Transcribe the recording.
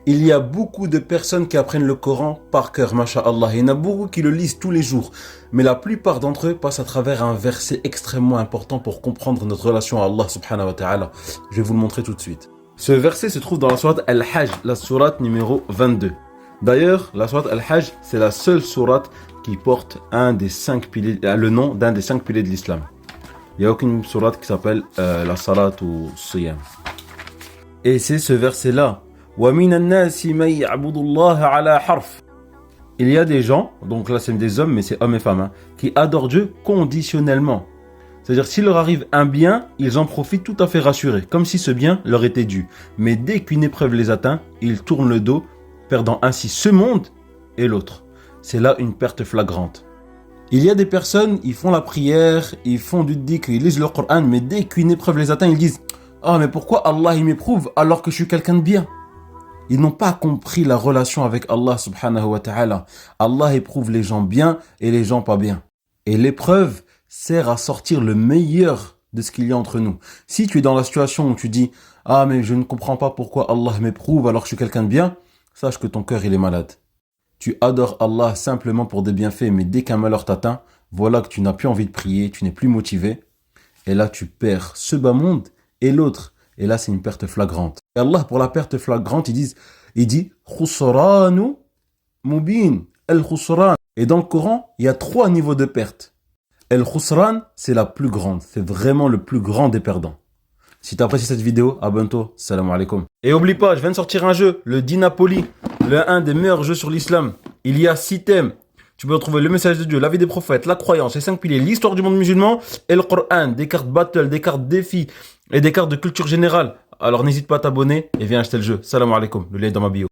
Il y a beaucoup de personnes qui apprennent le Coran par cœur, masha'Allah. Il y en a beaucoup qui le lisent tous les jours. Mais la plupart d'entre eux passent à travers un verset extrêmement important pour comprendre notre relation à Allah subhanahu wa ta'ala. Je vais vous le montrer tout de suite. Ce verset se trouve dans la sourate Al-Hajj, la sourate numéro 22. D'ailleurs, la sourate Al-Hajj, c'est la seule sourate qui porte le nom d'un des 5 piliers de l'islam. Il n'y a aucune sourate qui s'appelle la salat ou siyam. Et c'est ce verset-là. Il y a des gens, donc là c'est des hommes, mais c'est hommes et femmes, qui adorent Dieu conditionnellement. C'est-à-dire s'il leur arrive un bien, ils en profitent tout à fait rassurés, comme si ce bien leur était dû. Mais dès qu'une épreuve les atteint, ils tournent le dos, perdant ainsi ce monde et l'autre. C'est là une perte flagrante. Il y a des personnes, ils font la prière, ils font du dhikr, ils lisent le Coran, mais dès qu'une épreuve les atteint, ils disent « Ah, mais pourquoi Allah il m'éprouve alors que je suis quelqu'un de bien ?» Ils n'ont pas compris la relation avec Allah subhanahu wa ta'ala. Allah éprouve les gens bien et les gens pas bien. Et l'épreuve sert à sortir le meilleur de ce qu'il y a entre nous. Si tu es dans la situation où tu dis « Ah, mais je ne comprends pas pourquoi Allah m'éprouve alors que je suis quelqu'un de bien », sache que ton cœur il est malade. Tu adores Allah simplement pour des bienfaits, mais dès qu'un malheur t'atteint, voilà que tu n'as plus envie de prier, tu n'es plus motivé. Et là, tu perds ce bas monde et l'autre. Et là, c'est une perte flagrante. Et Allah, pour la perte flagrante, il dit khusranu mubin, al-khusran. Et dans le Coran, il y a 3 niveaux de perte. Al-khusran, c'est la plus grande. C'est vraiment le plus grand des perdants. Si tu as apprécié cette vidéo, abonne-toi. Salam alaikum. Et oublie pas, je viens de sortir un jeu, le Dinapoli, un des meilleurs jeux sur l'islam. Il y a 6 thèmes. Tu peux retrouver le message de Dieu, la vie des prophètes, la croyance, les 5 piliers, l'histoire du monde musulman et le Coran, des cartes battle, des cartes défis et des cartes de culture générale. Alors n'hésite pas à t'abonner et viens acheter le jeu. Salam alaikum, le lien est dans ma bio.